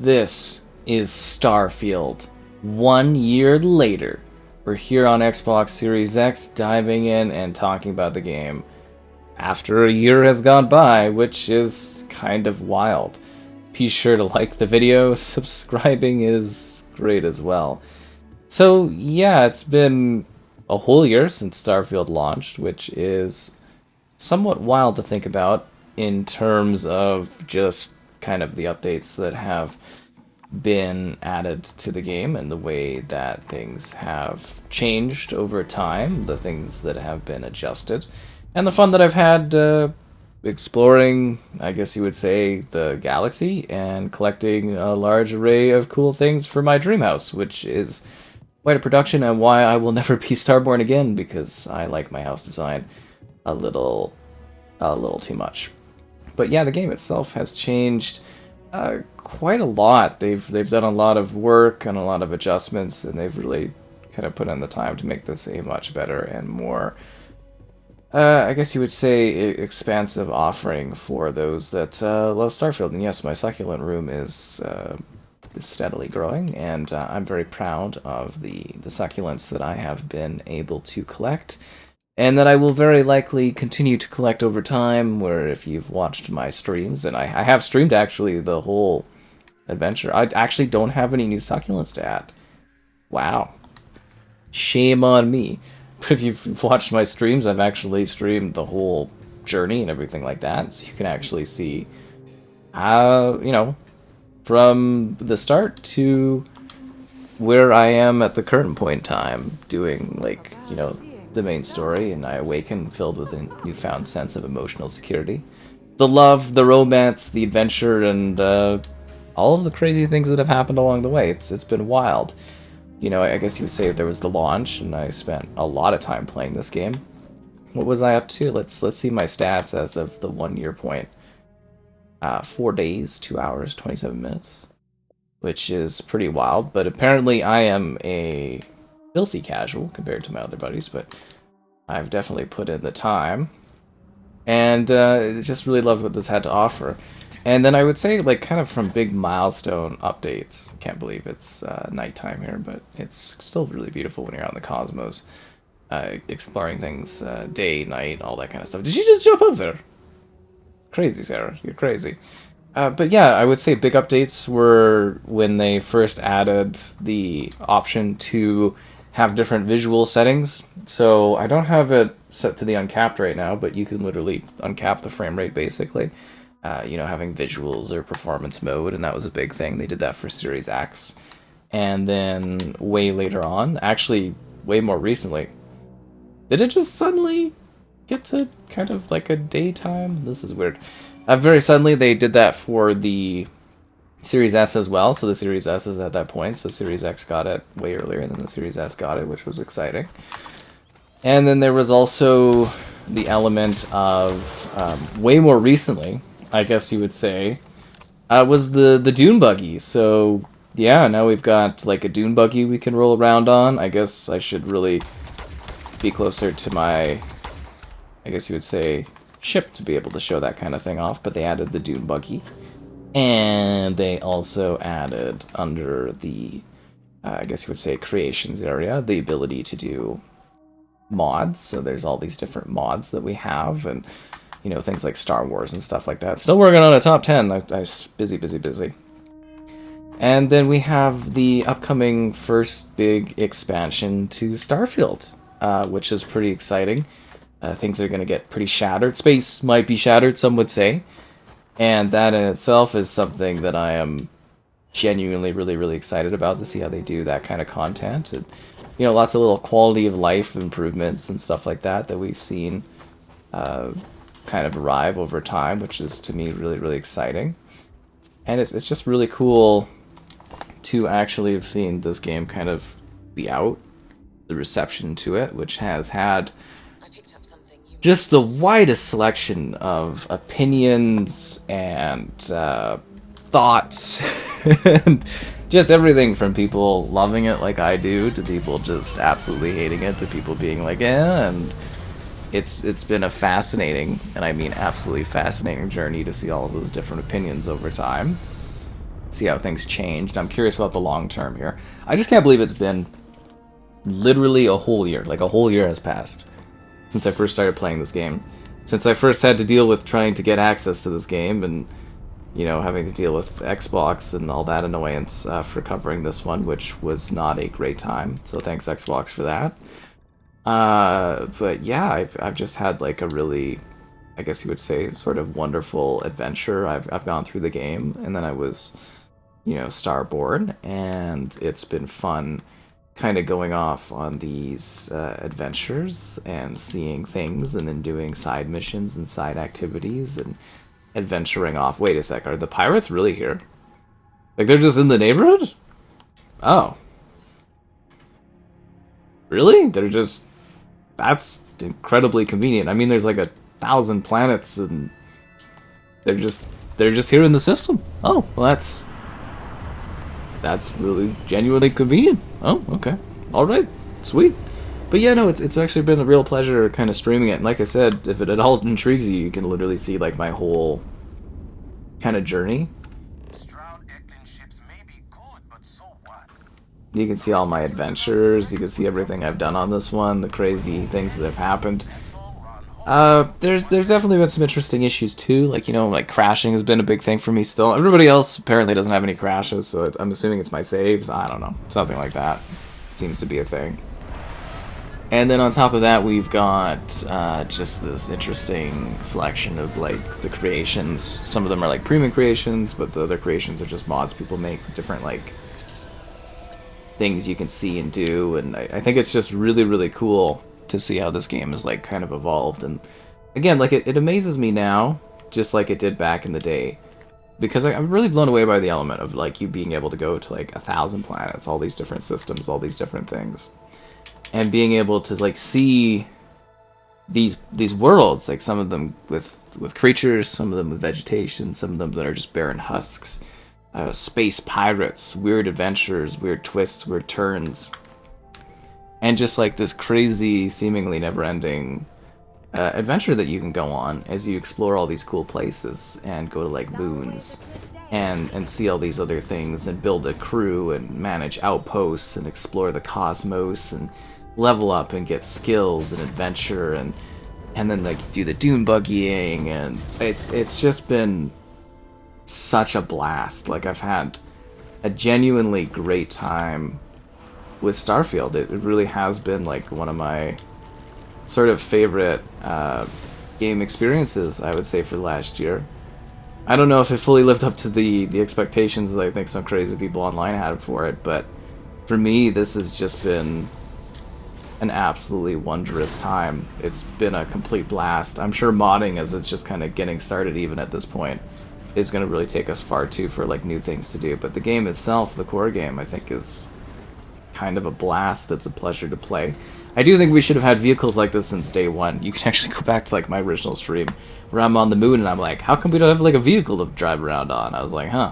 This is Starfield. 1 year later, we're here on Xbox Series X, diving in and talking about the game after a year has gone by, which is kind of wild. Be sure to like the video, subscribing is great as well. So yeah, it's been a whole year since Starfield launched, which is somewhat wild to think about in terms of just kind of the updates that have been added to the game and the way that things have changed over time, the things that have been adjusted, and the fun that I've had exploring, I guess you would say, the galaxy and collecting a large array of cool things for my dream house, which is quite a production and why I will never be Starborn again, because I like my house design a little too much. But yeah, the game itself has changed quite a lot. They've done a lot of work and a lot of adjustments, and they've really kind of put in the time to make this a much better and more, I guess you would say, expansive offering for those that love Starfield. And yes, my succulent room is steadily growing, and I'm very proud of the succulents that I have been able to collect, and that I will very likely continue to collect over time, where if you've watched my streams, and I have streamed actually the whole adventure, I actually don't have any new succulents to add. Wow. Shame on me. But if you've watched my streams, I've actually streamed the whole journey and everything like that, so you can actually see how, from the start to where I am at the current point in time, doing, the main story, and I awaken filled with a newfound sense of emotional security. The love, the romance, the adventure, and all of the crazy things that have happened along the way. It's been wild. I guess you would say there was the launch, and I spent a lot of time playing this game. What was I up to? Let's see my stats as of the 1 year point. 4 days, 2 hours, 27 minutes, which is pretty wild. But apparently I am a filthy casual compared to my other buddies, but I've definitely put in the time, and just really loved what this had to offer. And then I would say, kind of from big milestone updates, can't believe it's nighttime here, but it's still really beautiful when you're out in the cosmos, exploring things, day, night, all that kind of stuff. Did you just jump up there? Crazy, Sarah, you're crazy. But yeah, I would say big updates were when they first added the option to have different visual settings. So I don't have it set to the uncapped right now, but you can literally uncap the frame rate basically. Having visuals or performance mode, and that was a big thing. They did that for Series X. And then way later on, actually way more recently, did it just suddenly get to kind of like a daytime? This is weird. Very suddenly they did that for the Series S as well, so the Series S is at that point, so Series X got it way earlier than the Series S got it, which was exciting. And then there was also the element of, way more recently, I guess you would say, was the dune buggy. So yeah, now we've got like a dune buggy we can roll around on. I guess I should really be closer to my, I guess you would say, ship to be able to show that kind of thing off, but they added the dune buggy. And they also added under the, I guess you would say, creations area, the ability to do mods. So there's all these different mods that we have, and things like Star Wars and stuff like that. Still working on a top 10. I busy. And then we have the upcoming first big expansion to Starfield, which is pretty exciting. Things are going to get pretty shattered. Space might be shattered, some would say. And that in itself is something that I am genuinely really, really excited about, to see how they do that kind of content. And, lots of little quality of life improvements and stuff like that we've seen kind of arrive over time, which is, to me, really, really exciting. And it's just really cool to actually have seen this game kind of be out, the reception to it, which has had just the widest selection of opinions and thoughts, and just everything from people loving it like I do, to people just absolutely hating it, to people being like, and it's been a fascinating, and I mean absolutely fascinating journey to see all of those different opinions over time. see how things changed. I'm curious about the long term here. I just can't believe it's been literally a whole year. Like, a whole year has passed since I first started playing this game. Since I first had to deal with trying to get access to this game and, you know, having to deal with Xbox and all that annoyance for covering this one, which was not a great time. So thanks Xbox for that. But yeah, I've just had like a really, I guess you would say, sort of wonderful adventure. I've gone through the game, and then I was, you know, starborn, and it's been fun kind of going off on these adventures and seeing things, and then doing side missions and side activities and adventuring off. Wait a sec, are the pirates really here? Like, they're just in the neighborhood? Oh. Really? They're just... That's incredibly convenient. I mean, there's like 1,000 planets, and they're just here in the system. Oh, well, that's really genuinely convenient. Oh, okay. All right. Sweet. But yeah, no, it's actually been a real pleasure kind of streaming it. And like I said, if it at all intrigues you, you can literally see like my whole kind of journey. You can see all my adventures, you can see everything I've done on this one, the crazy things that have happened. There's definitely been some interesting issues too, like, you know, like crashing has been a big thing for me still. Everybody else apparently doesn't have any crashes, so I'm assuming it's my saves. I don't know, something like that seems to be a thing. And then on top of that, we've got just this interesting selection of like the creations. Some of them are like premium creations, but the other creations are just mods people make, different like things you can see and do, and I think it's just really, really cool to see how this game is like kind of evolved. And again, like it amazes me now, just like it did back in the day, because I'm really blown away by the element of like you being able to go to like 1,000 planets, all these different systems, all these different things, and being able to like see these worlds, like some of them with creatures, some of them with vegetation, some of them that are just barren husks. Space pirates, weird adventures, weird twists, weird turns, and just like this crazy, seemingly never-ending adventure that you can go on as you explore all these cool places and go to like moons and see all these other things and build a crew and manage outposts and explore the cosmos and level up and get skills and adventure and then like do the dune buggying, and it's just been such a blast. Like, I've had a genuinely great time with Starfield. It really has been like one of my sort of favorite game experiences, I would say, for last year. I don't know if it fully lived up to the expectations that I think some crazy people online had for it, but for me, this has just been an absolutely wondrous time. It's been a complete blast. I'm sure modding, as it's just kind of getting started even at this point, is going to really take us far too for like new things to do. But the game itself, the core game, I think is kind of a blast. It's a pleasure to play. I do think we should have had vehicles like this since day one. You can actually go back to like my original stream where I'm on the moon and I'm like, how come we don't have like a vehicle to drive around on? I was like, huh.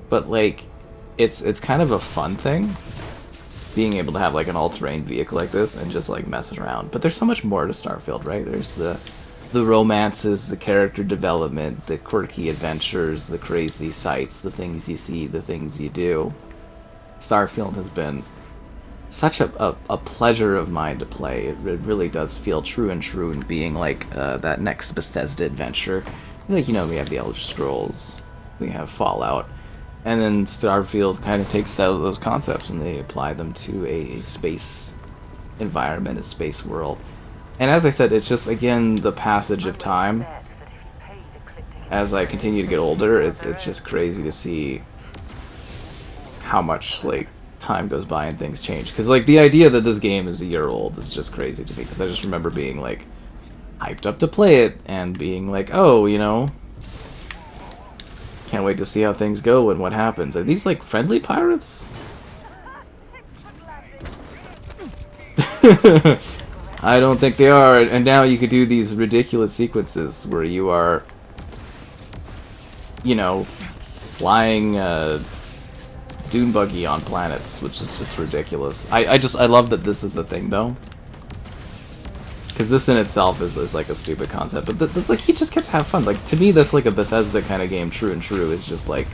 But like, it's kind of a fun thing being able to have like an all-terrain vehicle like this and just like mess around. But there's so much more to Starfield, right? There's the romances, the character development, the quirky adventures, the crazy sights, the things you see, the things you do. Starfield has been such a pleasure of mine to play. It really does feel true in being like that next Bethesda adventure. Like, you know, we have the Elder Scrolls, we have Fallout, and then Starfield kind of takes those concepts and they apply them to a space environment, a space world. And as I said, it's just, again, the passage of time. As I continue to get older, it's just crazy to see how much, like, time goes by and things change. Because, like, the idea that this game is a year old is just crazy to me. Because I just remember being, like, hyped up to play it and being like, oh, you know, can't wait to see how things go and what happens. Are these, like, friendly pirates? I don't think they are, and now you could do these ridiculous sequences where you are, you know, flying dune buggy on planets, which is just ridiculous. I love that this is a thing, though, because this in itself is like a stupid concept, but that's like, you just get to have fun. Like, to me, that's like a Bethesda kind of game, true and true, is just like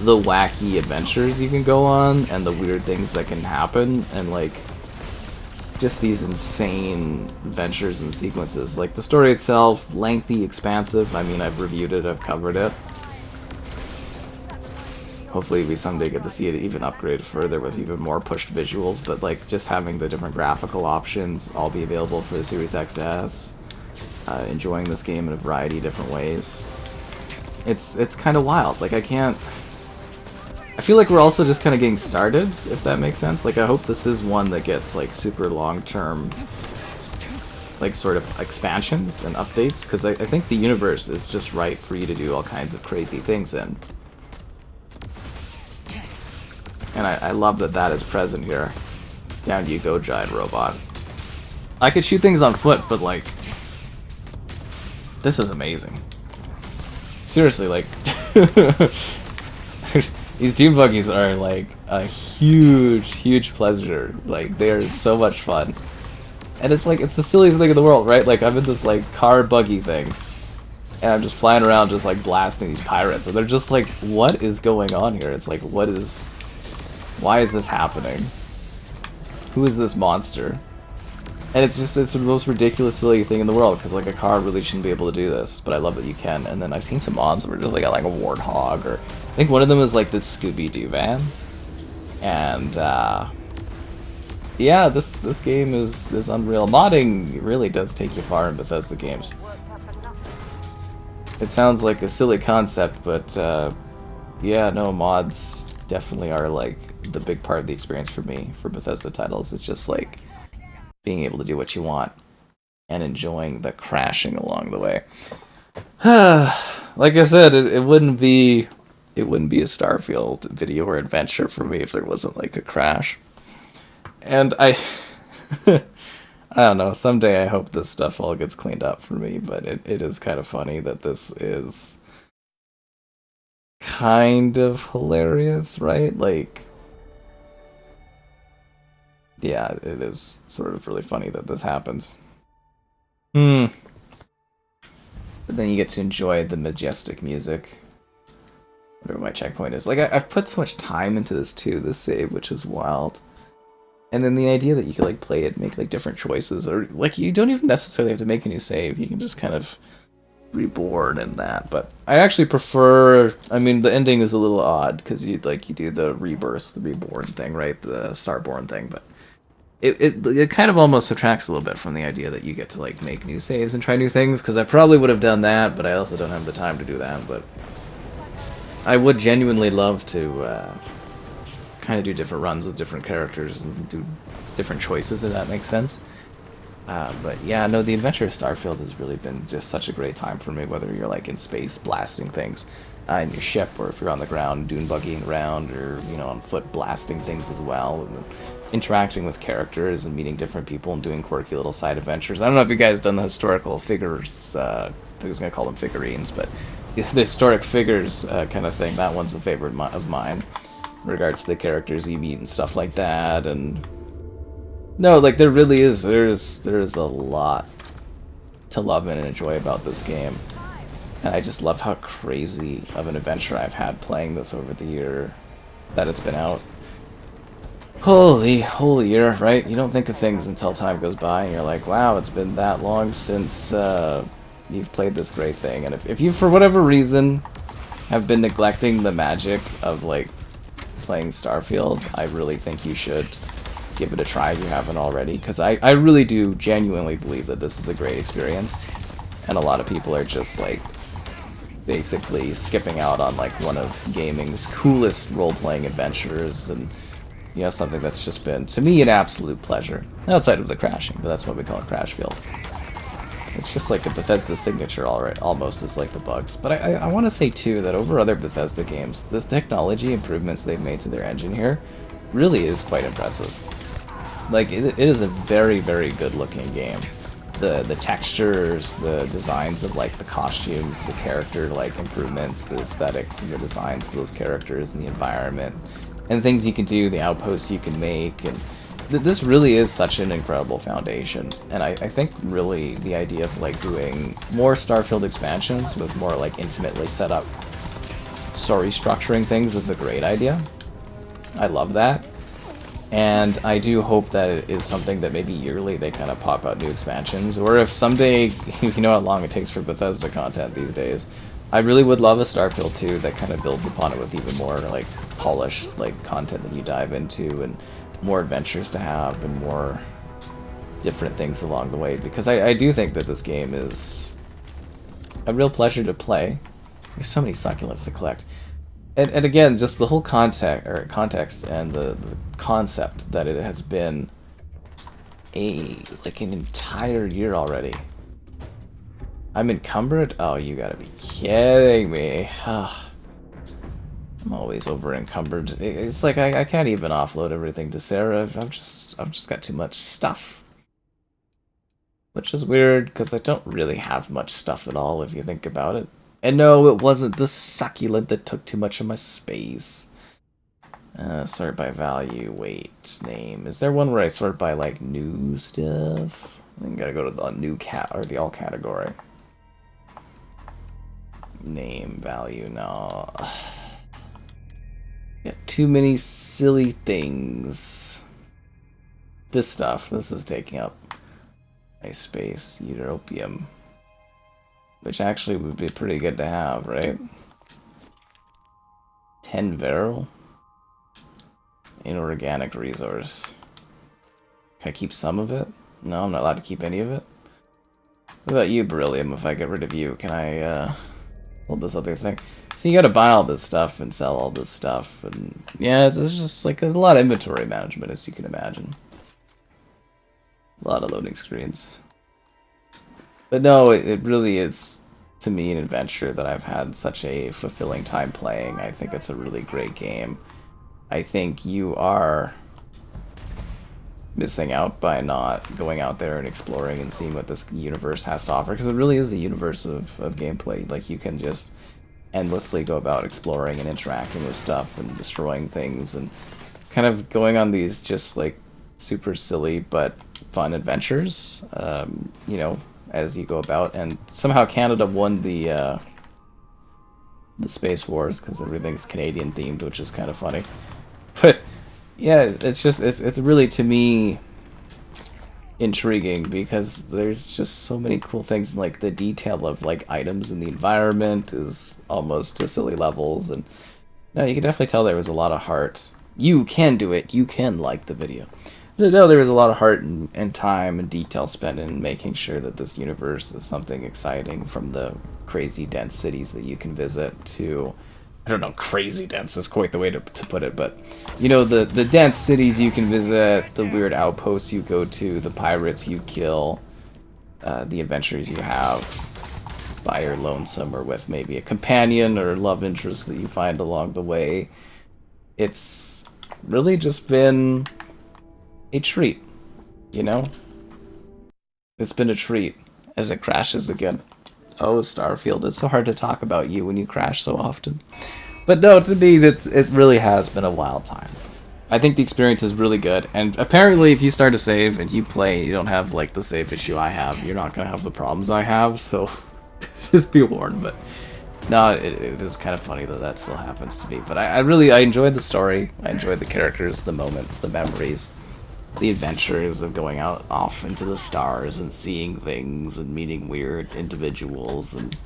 the wacky adventures you can go on and the weird things that can happen, and like just these insane adventures and sequences. Like the story itself, lengthy, expansive. I mean, I've reviewed it, I've covered it. Hopefully we someday get to see it even upgraded further with even more pushed visuals, but like just having the different graphical options all be available for the Series XS, enjoying this game in a variety of different ways. It's kind of wild. Like I feel like we're also just kind of getting started, if that makes sense. Like I hope this is one that gets like super long-term, like sort of expansions and updates, because I think the universe is just right for you to do all kinds of crazy things in. And I love that that is present here. Down you go, giant robot. I could shoot things on foot, but like, this is amazing. Seriously, like, these dune buggies are like a huge, huge pleasure. Like, they are so much fun. And it's like, it's the silliest thing in the world, right? Like, I'm in this like car buggy thing, and I'm just flying around just like blasting these pirates, and they're just like, what is going on here? It's like, why is this happening? Who is this monster? And it's just, it's the most ridiculous, silly thing in the world, because like a car really shouldn't be able to do this, but I love that you can. And then I've seen some mods where they got like a warthog, or I think one of them is like this Scooby-Doo van. And yeah, this game is unreal. Modding really does take you far in Bethesda games. It sounds like a silly concept, but yeah, no, mods definitely are like the big part of the experience for me for Bethesda titles. It's just like being able to do what you want and enjoying the crashing along the way. Like I said, it wouldn't be a Starfield video or adventure for me if there wasn't like a crash. And I don't know, someday I hope this stuff all gets cleaned up for me, but it is kind of funny that this is kind of hilarious, right? Like, yeah, it is sort of really funny that this happens. But then you get to enjoy the majestic music. Whatever my checkpoint is. Like, I've put so much time into this too, this save, which is wild. And then the idea that you could like play it, make like different choices, or like you don't even necessarily have to make a new save. You can just kind of reborn in that. But I actually prefer, I mean, the ending is a little odd because you do the rebirth, the reborn thing, right? The Starborn thing, but it kind of almost subtracts a little bit from the idea that you get to like make new saves and try new things, because I probably would have done that, but I also don't have the time to do that. But I would genuinely love to kind of do different runs with different characters and do different choices, if that makes sense. But yeah, no, the adventure of Starfield has really been just such a great time for me, whether you're like in space blasting things in your ship, or if you're on the ground dune buggying around, or you know, on foot blasting things as well, and interacting with characters and meeting different people and doing quirky little side adventures. I don't know if you guys done the historical figures, I was going to call them figurines, but the historic figures kind of thing, that one's a favorite of mine in regards to the characters you meet and stuff like that. And no, like there really is, there's a lot to love and enjoy about this game. And I just love how crazy of an adventure I've had playing this over the year that it's been out. Holy year, right? You don't think of things until time goes by, and you're like, wow, it's been that long since you've played this great thing. And if you, for whatever reason, have been neglecting the magic of, like, playing Starfield, I really think you should give it a try if you haven't already, because I really do genuinely believe that this is a great experience, and a lot of people are just, like, basically skipping out on, like, one of gaming's coolest role-playing adventures, and you know, something that's just been, to me, an absolute pleasure. Outside of the crashing, but that's what we call it, Crashfield. It's just like a Bethesda signature, almost, is like the bugs. But I want to say, too, that over other Bethesda games, this technology improvements they've made to their engine here really is quite impressive. Like, it is a very, very good-looking game. The textures, the designs of, like, the costumes, the character, like, improvements, the aesthetics and the designs of those characters and the environment, and things you can do, the outposts you can make, and this really is such an incredible foundation. And I think really the idea of like doing more Starfield expansions with more like intimately set up story structuring things is a great idea. I love that. And I do hope that it is something that maybe yearly they kind of pop out new expansions, or if someday, you know how long it takes for Bethesda content these days. I really would love a Starfield 2 that kind of builds upon it with even more like polished like content that you dive into, and more adventures to have, and more different things along the way, because I do think that this game is a real pleasure to play. There's so many succulents to collect. And again, just the whole context and the concept that it has been like an entire year already. I'm encumbered? Oh, you gotta be kidding me. I'm always over encumbered. It's like I can't even offload everything to Sarah. I've just got too much stuff. Which is weird, because I don't really have much stuff at all if you think about it. And no, it wasn't the succulent that took too much of my space. Sort by value, weight, name. Is there one where I sort by like new stuff? I think I gotta go to the new or the all category. Name, value, no. Got too many silly things. This is taking up my space. Europium. Which actually would be pretty good to have, right? 10 Varil. Inorganic resource. Can I keep some of it? No, I'm not allowed to keep any of it. What about you, Beryllium? If I get rid of you, can I hold this other thing? So you gotta buy all this stuff and sell all this stuff. And yeah, it's just like there's a lot of inventory management, as you can imagine. A lot of loading screens. But no, it really is, to me, an adventure that I've had such a fulfilling time playing. I think it's a really great game. I think you are missing out by not going out there and exploring and seeing what this universe has to offer, because it really is a universe of gameplay. Like, you can just endlessly go about exploring and interacting with stuff and destroying things and kind of going on these just like super silly but fun adventures, you know, as you go about. And somehow Canada won the Space Wars, because everything's Canadian themed, which is kind of funny. But yeah, it's really, to me, intriguing, because there's just so many cool things. Like the detail of like items in the environment is almost to silly levels, and no, you can definitely tell there was a lot of heart. You can do it. You can like the video. No, there was a lot of heart and time and detail spent in making sure that this universe is something exciting, from the crazy dense cities that you can visit to, I don't know, crazy dense is quite the way to put it, but you know, the dense cities you can visit, the weird outposts you go to, the pirates you kill, the adventures you have by your lonesome or with maybe a companion or love interest that you find along the way. It's really just been a treat, you know? It's been a treat as it crashes again. Oh, Starfield, it's so hard to talk about you when you crash so often. But no, to me, it really has been a wild time. I think the experience is really good, and apparently if you start a save and you play, you don't have like the save issue I have, you're not going to have the problems I have, so just be warned. But no, it is kind of funny that still happens to me. But I enjoyed the story, I enjoyed the characters, the moments, the memories, the adventures of going off into the stars and seeing things and meeting weird individuals, and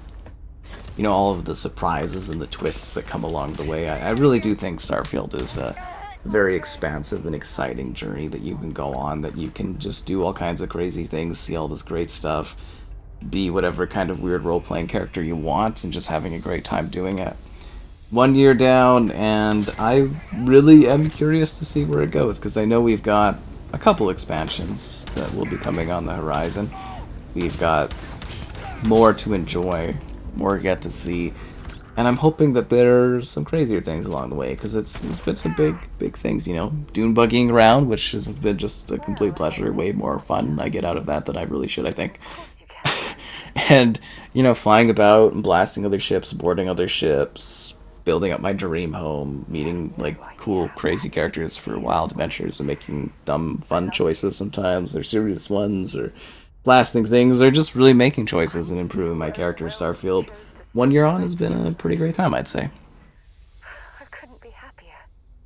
you know, all of the surprises and the twists that come along the way. I really do think Starfield is a very expansive and exciting journey that you can go on, that you can just do all kinds of crazy things, see all this great stuff, be whatever kind of weird role-playing character you want, and just having a great time doing it. 1 year down, and I really am curious to see where it goes, because I know we've got a couple expansions that will be coming on the horizon. We've got more to enjoy, more to get to see, and I'm hoping that there's some crazier things along the way, because it's been some big things, you know. Dune buggying around, which has been just a complete pleasure, way more fun I get out of that than I really should, I think. And, you know, flying about and blasting other ships, boarding other ships, building up my dream home, meeting like cool, crazy characters for wild adventures, and making dumb, fun choices sometimes, or serious ones, or blasting things, or just really making choices and improving my character. Starfield 1 year on has been a pretty great time, I'd say.